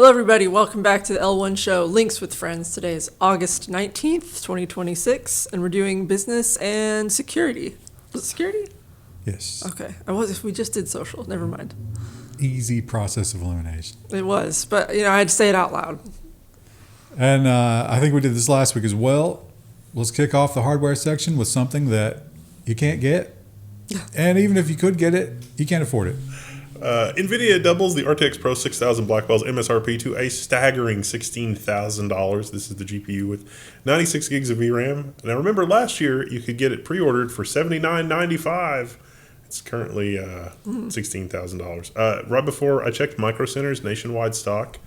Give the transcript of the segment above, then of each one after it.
Hello, everybody. Welcome back to the L1 show, Links with Friends. Today is August 19th, 2026, and we're doing business and security. Was it security? Yes. Okay. We just did social. Never mind. Easy process of elimination. It was, but, I had to say it out loud. And I think we did this last week as well. Let's kick off the hardware section with something that you can't get. And even if you could get it, you can't afford it. Nvidia doubles the RTX PRO 6000 Blackwell's MSRP to a staggering $16,000. This is the GPU with 96 gigs of VRAM. Now remember, last year you could get it pre-ordered for $79.95. It's currently $16,000. Right before I checked Micro Center's nationwide stock,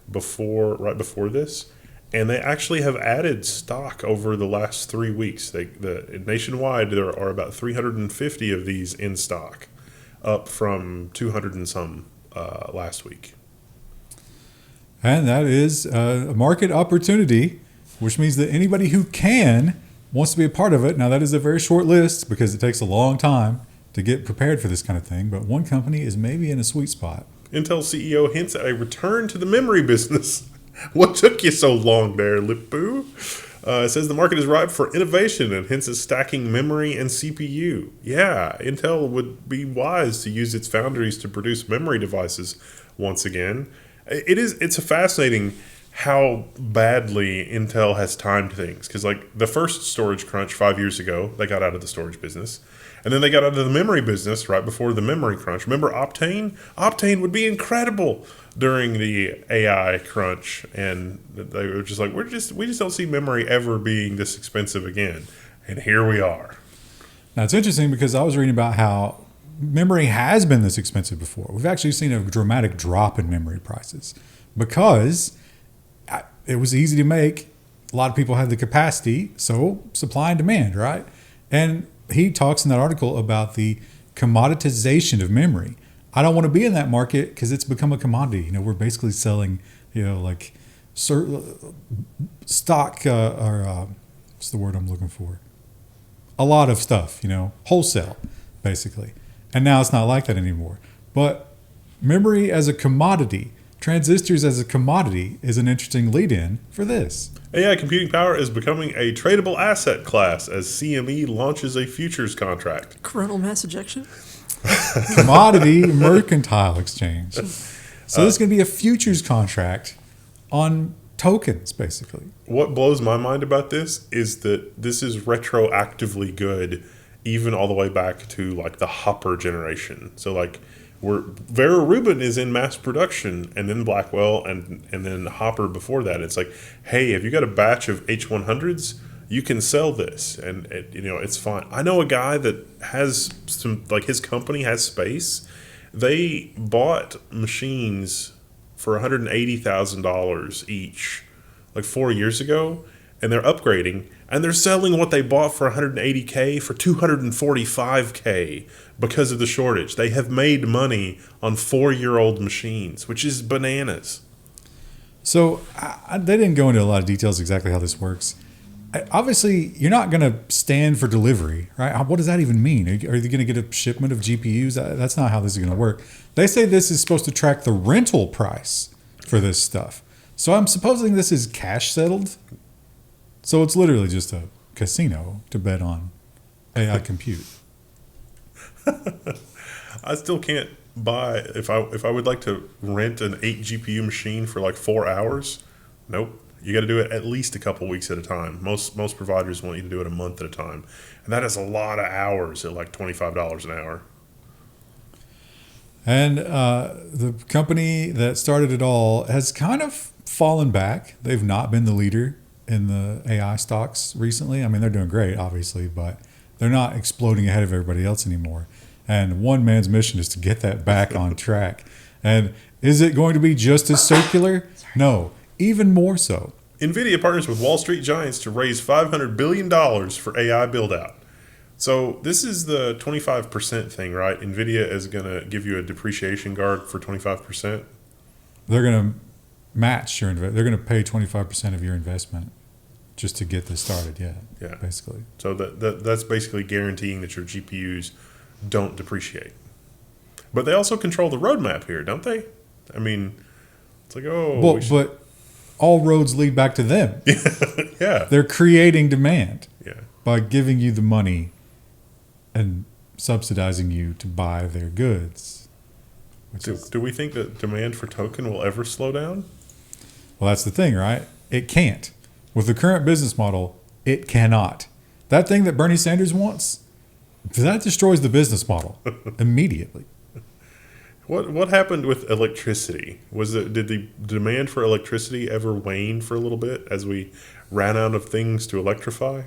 right before this, and they actually have added stock over the last 3 weeks. Nationwide, there are about 350 of these in stock, up from 200 and some last week. And that is a market opportunity, which means that anybody who wants to be a part of it. Now, that is a very short list because it takes a long time to get prepared for this kind of thing, but one company is maybe in a sweet spot. Intel CEO hints at a return to the memory business. What took you so long there, Lip-Boo? It says the market is ripe for innovation and hence is stacking memory and CPU. Yeah, Intel would be wise to use its foundries to produce memory devices once again. It's fascinating how badly Intel has timed things. Because like the first storage crunch 5 years ago, they got out of the storage business. And then they got out of the memory business right before the memory crunch. Remember Optane? Optane would be incredible during the AI crunch, and they were just like, we just don't see memory ever being this expensive again. And here we are. Now, it's interesting because I was reading about how memory has been this expensive before. We've actually seen a dramatic drop in memory prices because it was easy to make. A lot of people had the capacity, so supply and demand, right? And he talks in that article about the commoditization of memory. I don't want to be in that market because it's become a commodity. We're basically selling, like stock what's the word I'm looking for? A lot of stuff, wholesale, basically. And now it's not like that anymore. But memory as a commodity, transistors as a commodity is an interesting lead-in for this. AI computing power is becoming a tradable asset class as CME launches a futures contract. Coronal mass ejection? Commodity mercantile exchange. So this is going to be a futures contract on tokens, basically. What blows my mind about this is that this is retroactively good, even all the way back to like the Hopper generation. So like Vera Rubin is in mass production, and then Blackwell, and then Hopper before that. It's like, hey, have you got a batch of H100s? You can sell this, and it's fine. I know a guy that has some, like his company has space. They bought machines for $180,000 each, like 4 years ago, and they're upgrading, and they're selling what they bought for $180K for $245K because of the shortage. They have made money on 4-year-old machines, which is bananas. So they didn't go into a lot of details exactly how this works. Obviously, you're not going to stand for delivery, right? What does that even mean? Are you going to get a shipment of GPUs? That's not how this is going to work. They say this is supposed to track the rental price for this stuff. So I'm supposing this is cash settled. So it's literally just a casino to bet on AI compute. I still can't buy, if I would like to rent an 8 GPU machine for like 4 hours. Nope. You got to do it at least a couple weeks at a time. Most providers want you to do it a month at a time. And that is a lot of hours at like $25 an hour. And the company that started it all has kind of fallen back. They've not been the leader in the AI stocks recently. I mean, they're doing great, obviously, but they're not exploding ahead of everybody else anymore. And one man's mission is to get that back on track. And is it going to be just as circular? No. Even more so. Nvidia partners with Wall Street giants to raise $500 billion for AI buildout. So this is the 25% thing, right? Nvidia is going to give you a depreciation guard for 25%. They're going to match your investment. They're going to pay 25% of your investment just to get this started. Yeah. Basically. So that's basically guaranteeing that your GPUs don't depreciate. But they also control the roadmap here, don't they? I mean, It's like, oh, Well, but all roads lead back to them. yeah, They're creating demand yeah. by giving you the money and subsidizing you to buy their goods. Do we think that demand for token will ever slow down? Well, that's the thing, right? It can't. With the current business model, it cannot. That thing that Bernie Sanders wants, that destroys the business model immediately. What happened with electricity? Did the demand for electricity ever wane for a little bit as we ran out of things to electrify?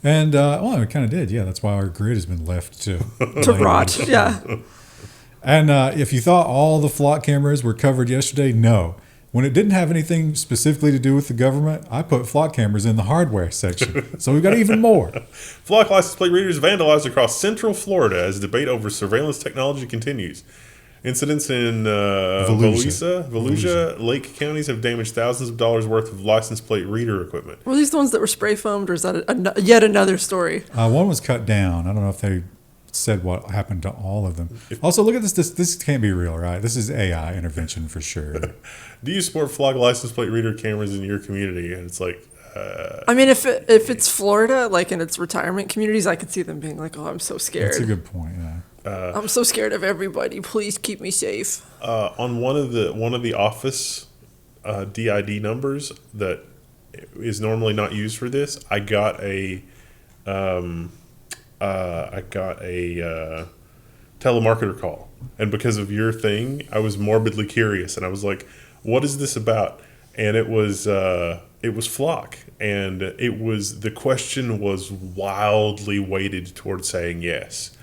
And, well, it kind of did. Yeah, that's why our grid has been left to rot. Yeah. And if you thought all the flock cameras were covered yesterday, no. When it didn't have anything specifically to do with the government, I put flock cameras in the hardware section. So we've got even more. Flock license plate readers vandalized across central Florida as debate over surveillance technology continues. Incidents in Volusia, Lake counties have damaged thousands of dollars worth of license plate reader equipment. Were these the ones that were spray foamed, or is that yet another story? One was cut down. I don't know if they said what happened to all of them. Also, look at this. This can't be real, right? This is AI intervention for sure. Do you support flock license plate reader cameras in your community? And it's like, I mean, if it's Florida, like in its retirement communities, I could see them being like, "Oh, I'm so scared. That's a good point. Yeah. I'm so scared of everybody. Please keep me safe." on one of the office DID numbers that is normally not used for this, I got a telemarketer call, and because of your thing, I was morbidly curious, and I was like, "What is this about?" And it was Flock, and the question was wildly weighted towards saying yes.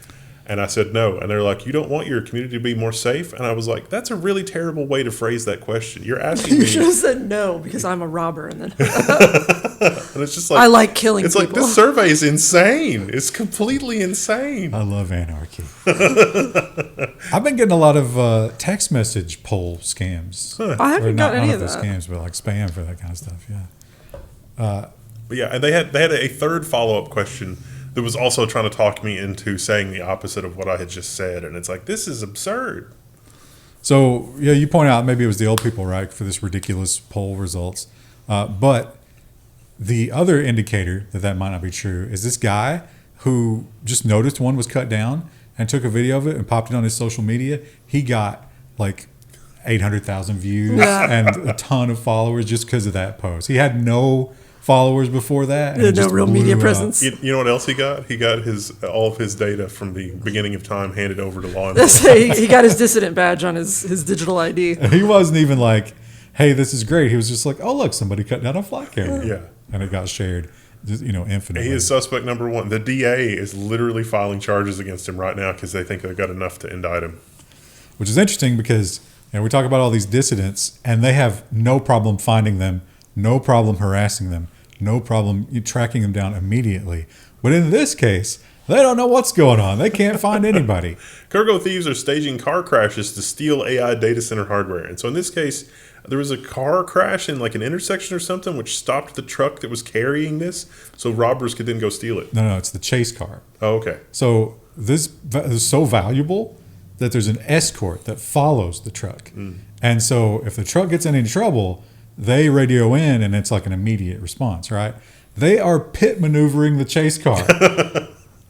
And I said no. And they're like, "You don't want your community to be more safe?" And I was like, that's a really terrible way to phrase that question. You're asking me. You should have said no because I'm a robber, and then and it's just like, I like killing it's people. Like, this survey is insane. It's completely insane. I love anarchy. I've been getting a lot of text message poll scams. I haven't got any of the that. scams, but like spam for that kind of stuff. Yeah. But yeah, and they had a third follow-up question that was also trying to talk me into saying the opposite of what I had just said. And it's like, this is absurd. So, yeah, you point out maybe it was the old people, right, for this ridiculous poll results. But the other indicator that might not be true is this guy who just noticed one was cut down and took a video of it and popped it on his social media. He got like 800,000 views and a ton of followers just because of that post. He had no followers before that. And no real media presence. You know what else he got? He got all of his data from the beginning of time handed over to law enforcement. He got his dissident badge on his digital ID. He wasn't even like, "Hey, this is great." He was just like, "Oh, look, somebody cut down a flock camera." Yeah. And it got shared, infinitely. He is suspect number one. The DA is literally filing charges against him right now because they think they've got enough to indict him. Which is interesting because we talk about all these dissidents, and they have no problem finding them, no problem harassing them, no problem tracking them down immediately. But in this case, they don't know what's going on. They can't find anybody. Cargo thieves are staging car crashes to steal AI data center hardware. And so in this case, there was a car crash in like an intersection or something, which stopped the truck that was carrying this, so robbers could then go steal it. No, it's the chase car. Oh, okay. So this is so valuable that there's an escort that follows the truck. And so if the truck gets in any trouble, they radio in, and it's like an immediate response, right? They are pit maneuvering the chase car.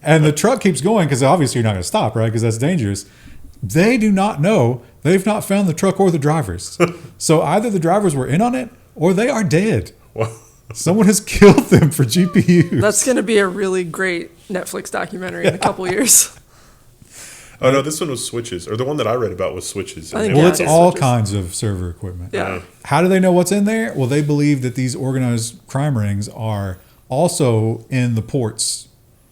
And the truck keeps going because obviously you're not going to stop, right? Because that's dangerous. They do not know. They've not found the truck or the drivers. So either the drivers were in on it or they are dead. Well, Someone has killed them for GPUs. That's going to be a really great Netflix documentary in a couple years. oh, no, this one was switches. Or the one that I read about was switches. I think Well, Yeah, it's it's all switches. kinds of server equipment. Yeah. How do they know what's in there? Well, they believe that these organized crime rings are also in the ports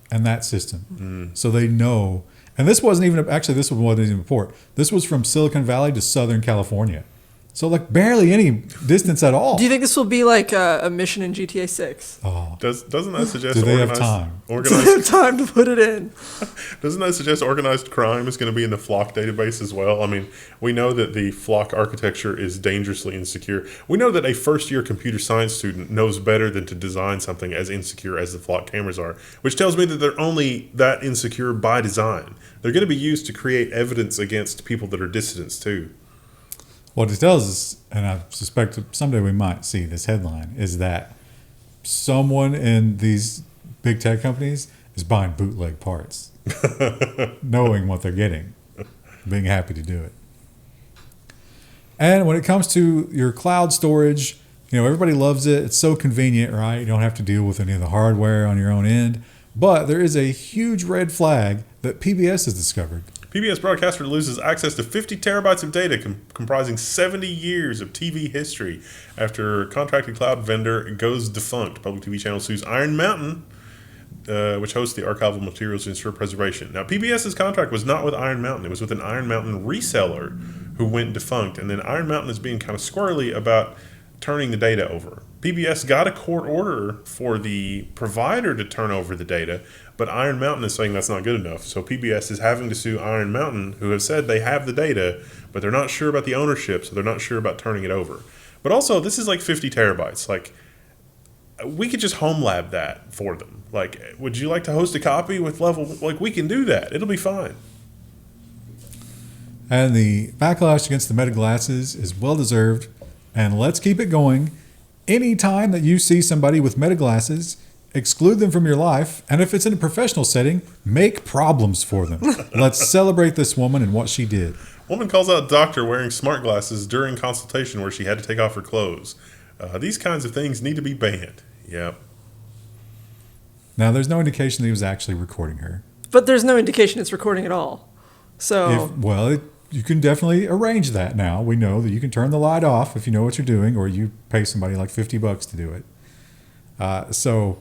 and that system. So they know. And this wasn't even a port. This was from Silicon Valley to Southern California. So like barely any distance at all. Do you think this will be like a mission in GTA 6? Oh, Doesn't that suggest do they have time? Do they have time to put it in? Doesn't that suggest organized crime is going to be in the Flock database as well? I mean, we know that the Flock architecture is dangerously insecure. We know that a first-year computer science student knows better than to design something as insecure as the Flock cameras are, which tells me that they're only that insecure by design. They're going to be used to create evidence against people that are dissidents too. What it tells us, and I suspect someday we might see this headline, is that someone in these big tech companies is buying bootleg parts, knowing what they're getting, being happy to do it. And when it comes to your cloud storage, everybody loves it. It's so convenient, right? You don't have to deal with any of the hardware on your own end. But there is a huge red flag that PBS has discovered. PBS broadcaster loses access to 50 terabytes of data comprising 70 years of TV history after contracted cloud vendor goes defunct. Public TV channel sues Iron Mountain, which hosts the archival materials to ensure preservation. Now, PBS's contract was not with Iron Mountain. It was with an Iron Mountain reseller who went defunct. And then Iron Mountain is being kind of squirrely about turning the data over. PBS got a court order for the provider to turn over the data, but Iron Mountain is saying that's not good enough. So PBS is having to sue Iron Mountain, who have said they have the data, but they're not sure about the ownership, so they're not sure about turning it over. But also, this is like 50 terabytes. Like, we could just home lab that for them. Like, would you like to host a copy with Level? Like, we can do that. It'll be fine. And the backlash against the Meta glasses is well-deserved. And let's keep it going. Anytime that you see somebody with Meta glasses, exclude them from your life. And if it's in a professional setting, make problems for them. Let's celebrate this woman and what she did. Woman calls out doctor wearing smart glasses during consultation where she had to take off her clothes. These kinds of things need to be banned. Yep. Now, there's no indication that he was actually recording her. But there's no indication it's recording at all. So You can definitely arrange that now. We know that you can turn the light off if you know what you're doing, or you pay somebody like $50 to do it. So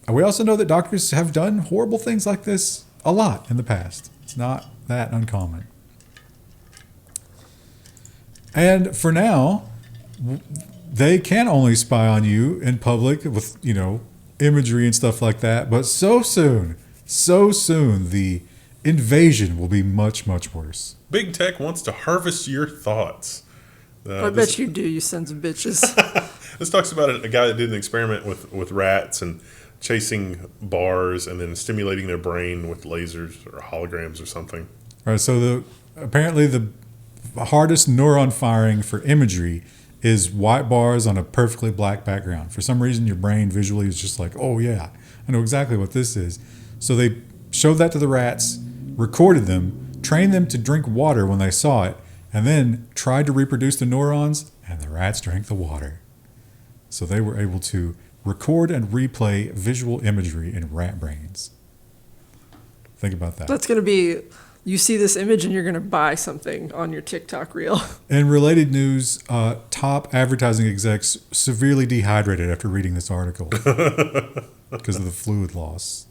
we also know that doctors have done horrible things like this a lot in the past. It's not that uncommon. And for now, they can only spy on you in public with, imagery and stuff like that. But so soon, the invasion will be much, much worse. Big tech wants to harvest your thoughts. I bet you do, you sons of bitches. This talks about a guy that did an experiment with rats and chasing bars and then stimulating their brain with lasers or holograms or something. All right, so apparently the hardest neuron firing for imagery is white bars on a perfectly black background. For some reason, your brain visually is just like, oh yeah, I know exactly what this is. So they showed that to the rats, recorded them, trained them to drink water when they saw it, and then tried to reproduce the neurons, and the rats drank the water. So they were able to record and replay visual imagery in rat brains. Think about that. That's going to be, you see this image and you're going to buy something on your TikTok reel. In related news, top advertising execs severely dehydrated after reading this article because of the fluid loss.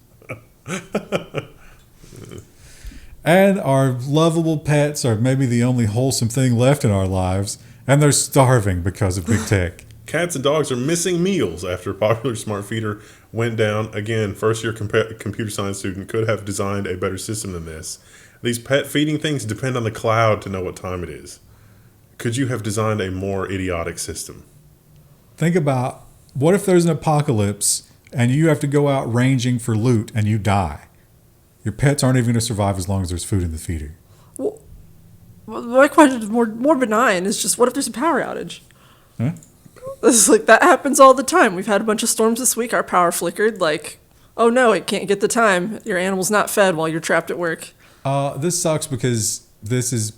And our lovable pets are maybe the only wholesome thing left in our lives, and they're starving because of big tech. Cats and dogs are missing meals after a popular smart feeder went down. Again, first-year computer science student could have designed a better system than this. These pet feeding things depend on the cloud to know what time it is. Could you have designed a more idiotic system? Think about, what if there's an apocalypse and you have to go out ranging for loot and you die? Your pets aren't even going to survive as long as there's food in the feeder. Well, my question is more benign. Is just, what if there's a power outage? Huh? It's like, that happens all the time. We've had a bunch of storms this week. Our power flickered. Like, oh no, it can't get the time. Your animal's not fed while you're trapped at work. This sucks because this is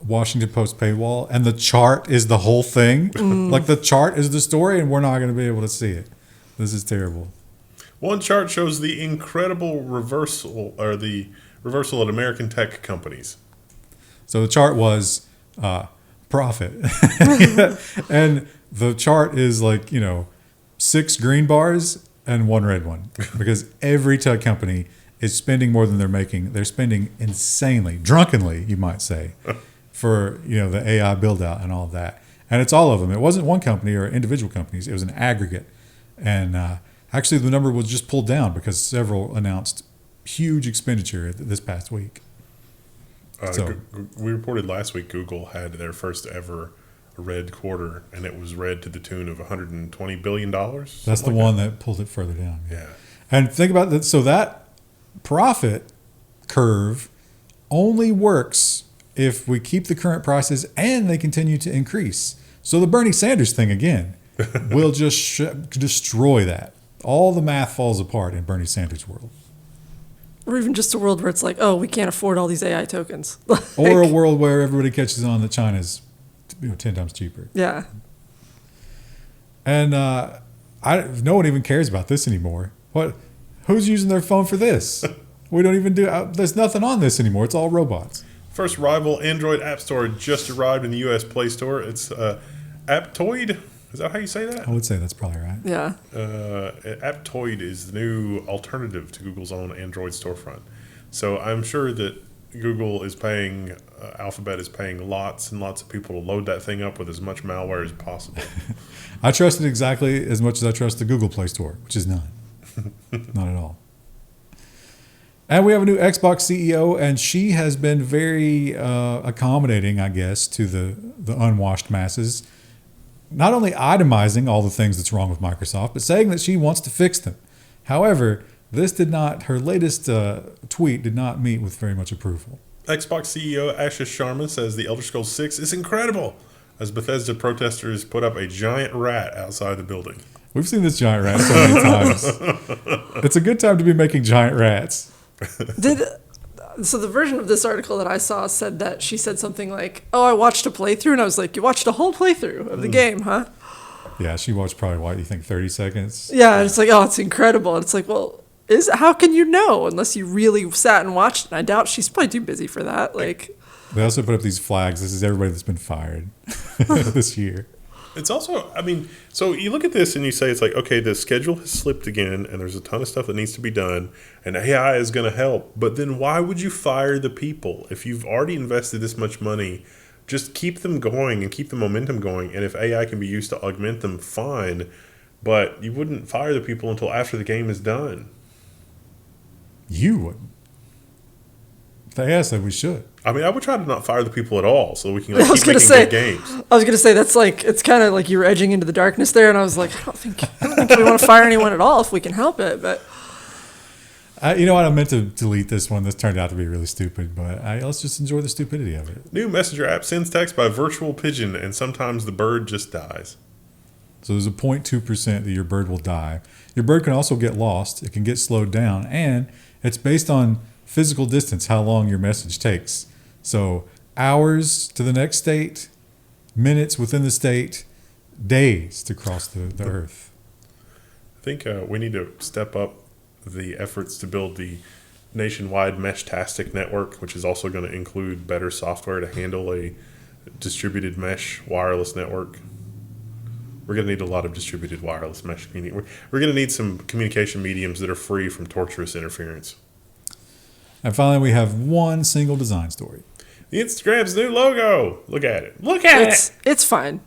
Washington Post paywall, and the chart is the whole thing. Like, the chart is the story, and we're not going to be able to see it. This is terrible. One chart shows the incredible reversal at American tech companies. So the chart was profit. And the chart is like, 6 green bars and 1 red one. Because every tech company is spending more than they're making. They're spending insanely, drunkenly, you might say, for the AI build-out and all of that. And it's all of them. It wasn't one company or individual companies. It was an aggregate. And actually, the number was just pulled down because several announced huge expenditure this past week. We reported last week Google had their first ever red quarter, and it was red to the tune of $120 billion. That's the one that pulled it further down. Yeah. And think about that. So that profit curve only works if we keep the current prices and they continue to increase. So the Bernie Sanders thing again will just destroy that. All the math falls apart in Bernie Sanders' world. Or even just a world where it's like, oh, we can't afford all these AI tokens. Or a world where everybody catches on that China's 10 times cheaper. Yeah. And no one even cares about this anymore. Who's using their phone for this? We don't even there's nothing on this anymore. It's all robots. First rival Android app store just arrived in the U.S. Play Store. It's Aptoid. Is that how you say that? I would say that's probably right. Yeah. Aptoid is the new alternative to Google's own Android storefront. So I'm sure that Google is paying, Alphabet is paying lots and lots of people to load that thing up with as much malware as possible. I trust it exactly as much as I trust the Google Play Store, which is none. Not at all. And we have a new Xbox CEO, and she has been very accommodating, I guess, to the unwashed masses. Not only itemizing all the things that's wrong with Microsoft, but saying that she wants to fix them. However, her latest tweet did not meet with very much approval. Xbox CEO Asha Sharma says the Elder Scrolls 6 is incredible, as Bethesda protesters put up a giant rat outside the building. We've seen this giant rat so many times. It's a good time to be making giant rats. So the version of this article that I saw said that she said something like, oh, I watched a playthrough, and I was like, you watched a whole playthrough of the game, huh? Yeah, she watched probably, what, you think 30 seconds? Yeah, and it's like, oh, it's incredible. And it's like, well, how can you know unless you really sat and watched it? And I doubt she's probably too busy for that. Like, they also put up these flags. This is everybody that's been fired this year. It's also, so you look at this and you say, it's like, okay, the schedule has slipped again and there's a ton of stuff that needs to be done and AI is going to help. But then why would you fire the people? If you've already invested this much money, just keep them going and keep the momentum going. And if AI can be used to augment them, fine. But you wouldn't fire the people until after the game is done. You wouldn't. They asked that we should. I would try to not fire the people at all so we can keep making good games. I was going to say, that's like, it's kind of like you were edging into the darkness there, and I was like, I don't think we want to fire anyone at all if we can help it. But you know what? I meant to delete this one. This turned out to be really stupid, but let's just enjoy the stupidity of it. New messenger app sends text by virtual pigeon, and sometimes the bird just dies. So there's a 0.2% that your bird will die. Your bird can also get lost. It can get slowed down, and it's based on physical distance, how long your message takes. So hours to the next state, minutes within the state, days to cross the earth. I think we need to step up the efforts to build the nationwide Meshtastic network, which is also going to include better software to handle a distributed mesh wireless network. We're going to need a lot of distributed wireless mesh communication. We're going to need some communication mediums that are free from torturous interference. And finally, we have one single design story. The Instagram's new logo. Look at it. Look at it. It's fine.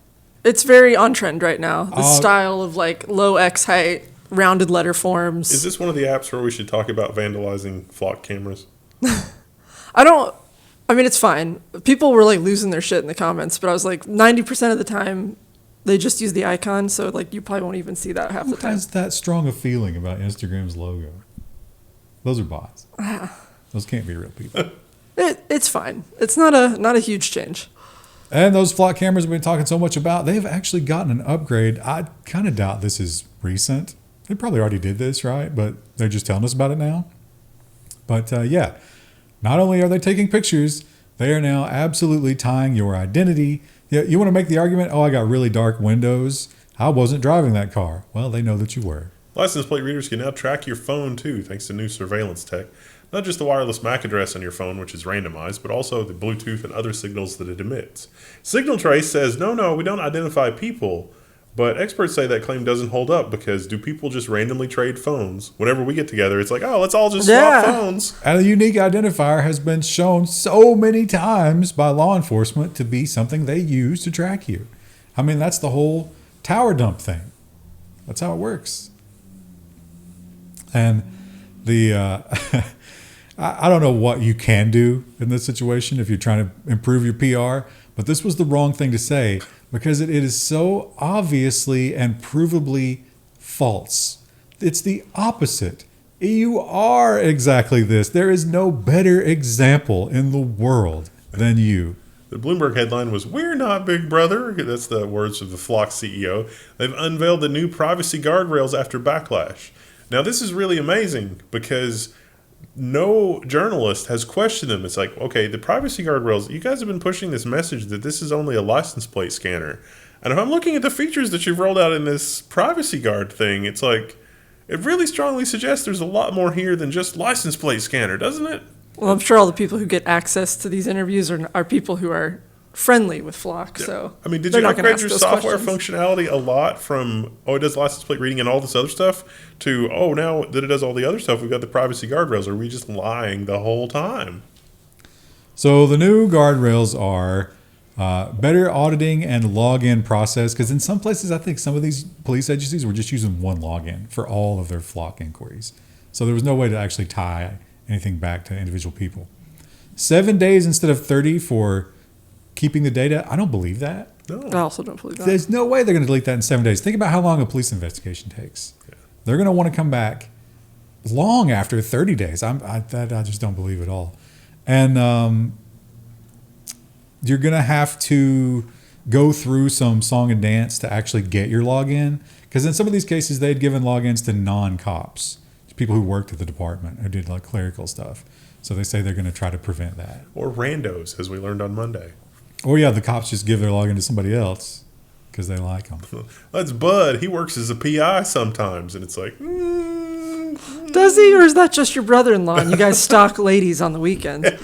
It's very on trend right now. The style of like low X height, rounded letter forms. Is this one of the apps where we should talk about vandalizing flock cameras? It's fine. People were like losing their shit in the comments, but I was like 90% of the time they just use the icon, so like you probably won't even see that half the time. Who has that strong a feeling about Instagram's logo? Those are bots. Those can't be real people. It's fine. It's not a huge change. And those flock cameras we've been talking so much about, they've actually gotten an upgrade. I kind of doubt this is recent. They probably already did this, right? But they're just telling us about it now. But yeah, not only are they taking pictures, they are now absolutely tying your identity. Yeah, you want to make the argument, I got really dark windows. I wasn't driving that car. Well, they know that you were. License plate readers can now track your phone too, thanks to new surveillance tech. Not just the wireless MAC address on your phone, which is randomized, but also the Bluetooth and other signals that it emits. Signal Trace says, no, we don't identify people. But experts say that claim doesn't hold up because do people just randomly trade phones? Whenever we get together, it's like, oh, let's all just swap phones. And a unique identifier has been shown so many times by law enforcement to be something they use to track you. That's the whole tower dump thing. That's how it works. And I don't know what you can do in this situation if you're trying to improve your PR, but this was the wrong thing to say because it is so obviously and provably false. It's the opposite. You are exactly this. There is no better example in the world than you. The Bloomberg headline was, "We're not Big Brother." That's the words of the Flock CEO. They've unveiled the new privacy guardrails after Backlash. Now, this is really amazing because no journalist has questioned them. It's like, okay, the privacy guardrails, you guys have been pushing this message that this is only a license plate scanner. And if I'm looking at the features that you've rolled out in this privacy guard thing, it's like, it really strongly suggests there's a lot more here than just license plate scanner, doesn't it? Well, I'm sure all the people who get access to these interviews are people who are friendly with Flock. So I mean, did they're you not gonna upgrade ask your those software questions. functionality a lot from, oh, it does license plate reading and all this other stuff, to, oh, now that it does all the other stuff, we've got the privacy guardrails? Are we just lying the whole time? So the new guardrails are better auditing and login process, because in some places, I think some of these police agencies were just using one login for all of their Flock inquiries. So there was no way to actually tie anything back to individual people. 7 days instead of 30 for keeping the data. I don't believe that. No. I also don't believe that. There's no way they're going to delete that in 7 days. Think about how long a police investigation takes. Yeah. They're going to want to come back long after 30 days. I just don't believe it all. And you're going to have to go through some song and dance to actually get your login. Because in some of these cases, they'd given logins to non-cops, people who worked at the department or did like clerical stuff. So they say they're going to try to prevent that. Or randos, as we learned on Monday. Or yeah, the cops just give their login to somebody else because they like them. That's Bud. He works as a PI sometimes, and it's like, Does he, or is that just your brother-in-law and you guys stalk ladies on the weekend?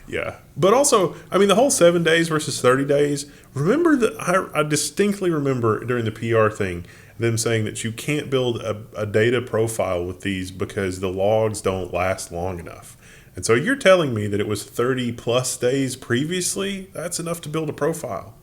yeah. But also, I mean, the whole 7 days versus 30 days. Remember that I distinctly remember during the PR thing them saying that you can't build a data profile with these because the logs don't last long enough. And so you're telling me that it was 30 plus days previously? That's enough to build a profile.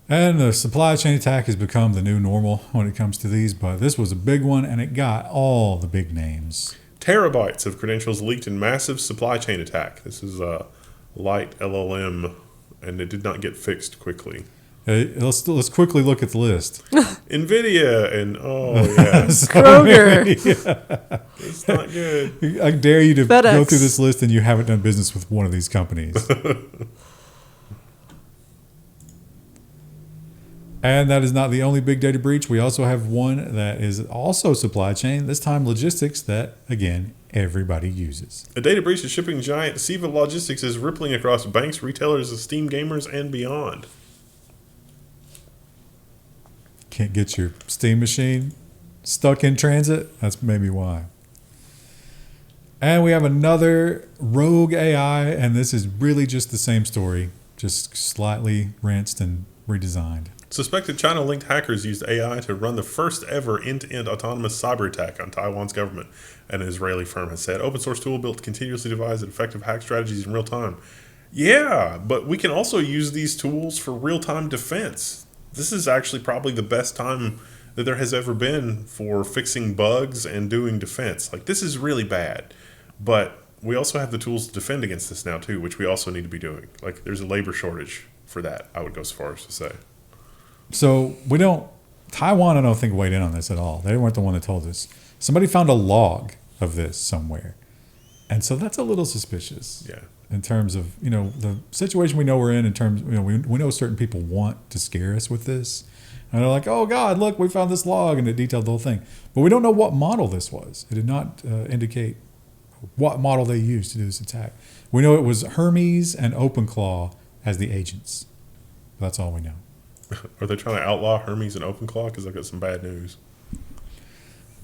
And the supply chain attack has become the new normal when it comes to these, but this was a big one and it got all the big names. Terabytes of credentials leaked in massive supply chain attack. This is a light LLM, and it did not get fixed quickly. Let's quickly look at the list. Nvidia and, oh, yeah. Kroger. Yeah. It's not good. I dare you to FedEx. go through this list and you haven't done business with one of these companies. And that is not the only big data breach. We also have one that is also supply chain, this time logistics, that, again, everybody uses. A data breach of shipping giant Siva Logistics is rippling across banks, retailers, Steam gamers, and beyond. Can't get your Steam machine stuck in transit? That's maybe why. And we have another rogue AI, and this is really just the same story, just slightly rinsed and redesigned. Suspected China-linked hackers used AI to run the first ever end-to-end autonomous cyber attack on Taiwan's government, an Israeli firm has said. Open source tool built to continuously devise effective hack strategies in real time. Yeah, but we can also use these tools for real-time defense. This is actually probably the best time that there has ever been for fixing bugs and doing defense. Like, this is really bad, but we also have the tools to defend against this now too, which we also need to be doing. Like, there's a labor shortage for that, I would go so far as to say. So Taiwan, I don't think, weighed in on this at all. They weren't the one that told us. Somebody found a log of this somewhere. And so that's a little suspicious. Yeah. In terms of, the situation we know we're in terms, we know certain people want to scare us with this. And they're like, oh God, look, we found this log, and it detailed the whole thing. But we don't know what model this was. It did not indicate what model they used to do this attack. We know it was Hermes and OpenClaw as the agents. That's all we know. Are they trying to outlaw Hermes and OpenClaw? Because I've got some bad news.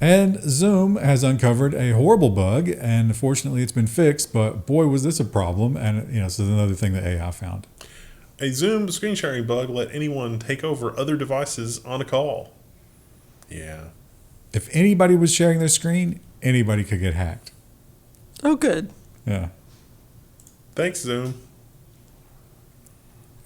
And Zoom has uncovered a horrible bug, and fortunately it's been fixed, but boy, was this a problem. And, this is another thing that AI found. A Zoom screen sharing bug let anyone take over other devices on a call. Yeah. If anybody was sharing their screen, anybody could get hacked. Oh, good. Yeah. Thanks, Zoom.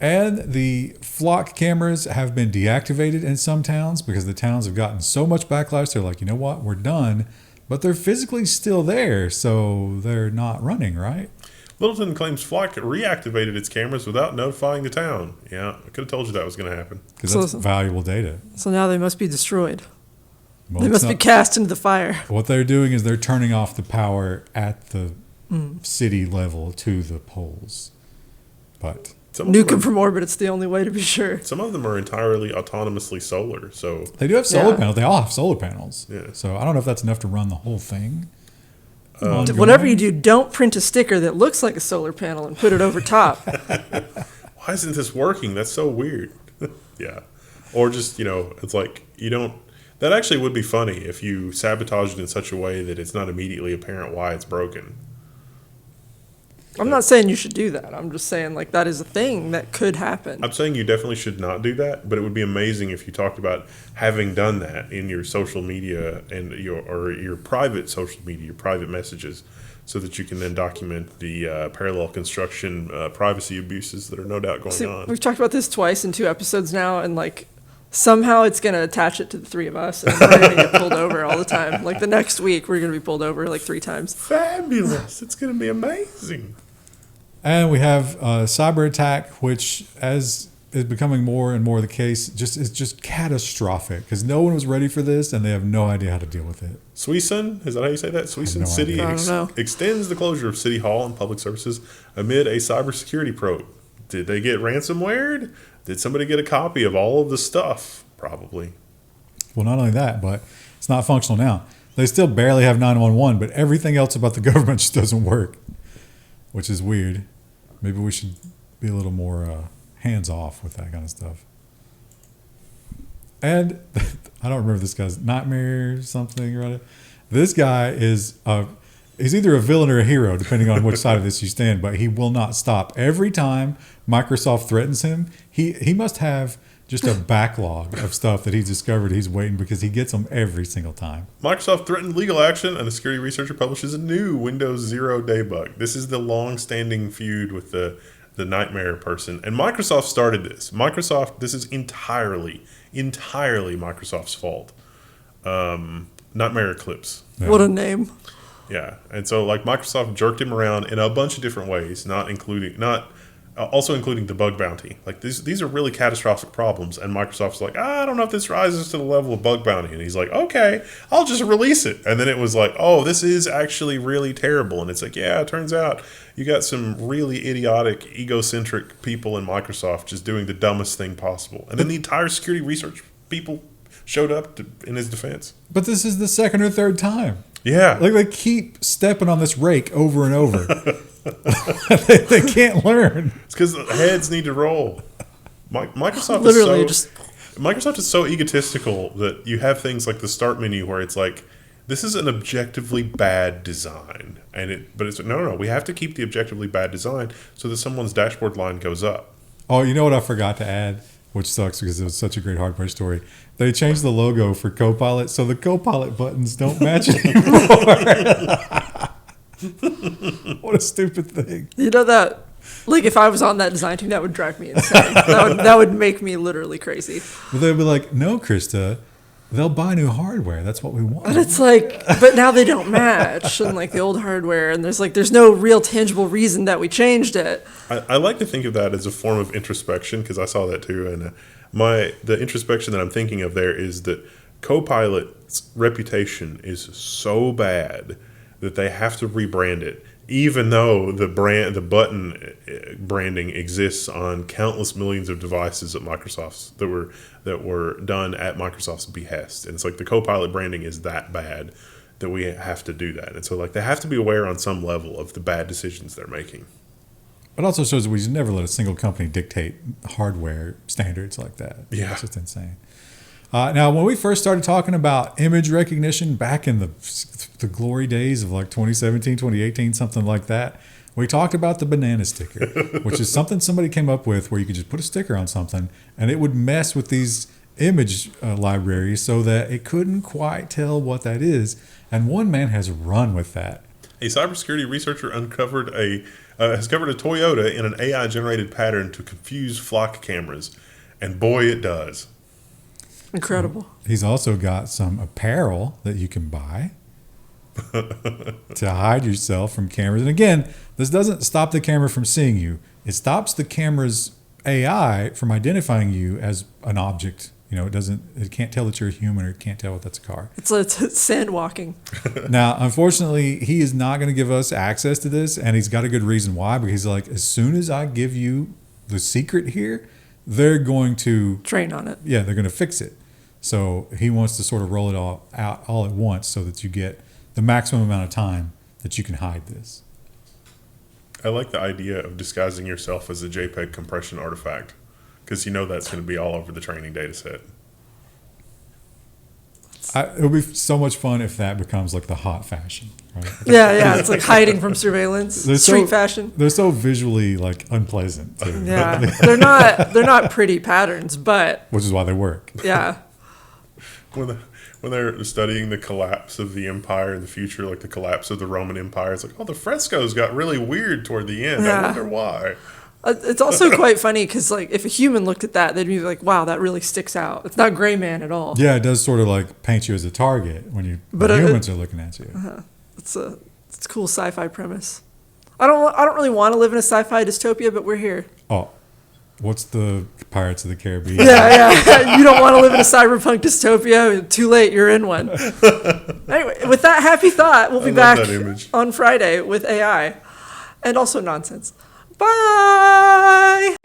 And the flock cameras have been deactivated in some towns because the towns have gotten so much backlash. They're like, you know what, we're done. But they're physically still there, so they're not running, right? Littleton claims Flock reactivated its cameras without notifying the town. Yeah, I could have told you that was going to happen. Because that's valuable data. So now they must be destroyed. Well, they must be cast into the fire. What they're doing is they're turning off the power at the city level to the poles. But Nuke them from orbit. It's the only way to be sure. some of them are entirely autonomously solar. So they do have solar Yeah. panels. They all have solar panels. Yeah. So I don't know if that's enough to run the whole thing. Whatever you do, don't print a sticker that looks like a solar panel and put it over top. why isn't this working? That's so weird. Yeah. Or just, it's like you don't. That actually would be funny if you sabotage it in such a way that it's not immediately apparent why it's broken. I'm not saying you should do that. I'm just saying, like, that is a thing that could happen. I'm saying you definitely should not do that, but it would be amazing if you talked about having done that in your social media and your private social media, your private messages, so that you can then document the parallel construction privacy abuses that are no doubt going See, on. we've talked about this twice in 2 episodes now, and, like, somehow it's going to attach it to the 3 of us, and we're going to get pulled over all the time. Like, the next week, we're going to be pulled over, like, 3 times. Fabulous! It's going to be amazing. And we have cyber attack, which, as is becoming more and more the case, is just catastrophic because no one was ready for this and they have no idea how to deal with it. Suisun, is that how you say that? Suisun no City idea. I don't know. extends the closure of City Hall and public services amid a cybersecurity probe. Did they get ransomwared? Did somebody get a copy of all of the stuff? Probably. Well, not only that, but it's not functional now. They still barely have 911, but everything else about the government just doesn't work, which is weird. Maybe we should be a little more hands off with that kind of stuff. And I don't remember this guy's nightmare or something, right? This guy is he's either a villain or a hero, depending on which side of this you stand, but he will not stop. Every time Microsoft threatens him, he must have just a backlog of stuff that he's discovered he's waiting because he gets them every single time. Microsoft threatened legal action, and a security researcher publishes a new Windows 0 debug. This is the long-standing feud with the nightmare person. And Microsoft started this. This is entirely Microsoft's fault. Nightmare Eclipse. Yeah. What a name. Yeah. And so, like, Microsoft jerked him around in a bunch of different ways, also including the bug bounty. Like, these are really catastrophic problems, and Microsoft's like, I don't know if this rises to the level of bug bounty. And he's like, okay, I'll just release it. And then it was like, oh, this is actually really terrible. And it's like, yeah, it turns out you got some really idiotic, egocentric people in Microsoft just doing the dumbest thing possible. And then the entire security research people showed up in his defense. But this is the second or third time. Yeah. Like they keep stepping on this rake over and over. they can't learn. It's because the heads need to roll. Microsoft Literally Microsoft is so egotistical that you have things like the start menu where it's like, this is an objectively bad design, but it's no. We have to keep the objectively bad design so that someone's dashboard line goes up. Oh, you know what I forgot to add, which sucks because it was such a great hardware story. They changed the logo for Copilot, so the Copilot buttons don't match anymore. What a stupid thing. You know that, like, if I was on that design team, that would drive me insane. that would make me literally crazy. But they'd be like, no, Krista, they'll buy new hardware. That's what we want. And it's like, but now they don't match, and like the old hardware, and there's no real tangible reason that we changed it. I like to think of that as a form of introspection because I saw that too, and the introspection that I'm thinking of there is that Copilot's reputation is so bad that they have to rebrand it, even though the button branding exists on countless millions of devices at Microsoft's that were done at Microsoft's behest. And it's like the Copilot branding is that bad that we have to do that. And so, like, they have to be aware on some level of the bad decisions they're making. It also shows that we should never let a single company dictate hardware standards like that. Yeah. It's just insane. Now, when we first started talking about image recognition back in the glory days of like 2017, 2018, something like that, we talked about the banana sticker, which is something somebody came up with where you could just put a sticker on something and it would mess with these image libraries so that it couldn't quite tell what that is. And one man has run with that. A cybersecurity researcher has covered a Toyota in an AI-generated pattern to confuse flock cameras, and boy, it does. Incredible. He's also got some apparel that you can buy to hide yourself from cameras. And again, this doesn't stop the camera from seeing you. It stops the camera's AI from identifying you as an object You know, it can't tell that you're a human, or it can't tell that's a car. It's sand walking. Now, unfortunately, he is not going to give us access to this, and he's got a good reason why, because he's like, as soon as I give you the secret here, they're going to Train on it. Yeah, they're going to fix it. So he wants to sort of roll it all out all at once so that you get the maximum amount of time that you can hide this. I like the idea of disguising yourself as a JPEG compression artifact, because you know that's going to be all over the training data set. It'll be so much fun if that becomes like the hot fashion, right? Yeah. It's like hiding from surveillance. Street fashion. They're so visually like unpleasant too. Yeah. They're not pretty patterns, but Which is why they work. yeah. When they're studying the collapse of the empire in the future, like the collapse of the Roman Empire, it's like, oh, the frescoes got really weird toward the end. Yeah. I wonder why. It's also quite funny because, like, if a human looked at that, they'd be like, wow, that really sticks out. It's not Gray Man at all. Yeah, it does sort of like paint you as a target when humans are looking at you. It's a cool sci-fi premise. I don't really want to live in a sci-fi dystopia, but we're here. Oh, what's the Pirates of the Caribbean? Yeah. You don't want to live in a cyberpunk dystopia. Too late. You're in one. Anyway, with that happy thought, we'll be back on Friday with AI and also nonsense. Bye.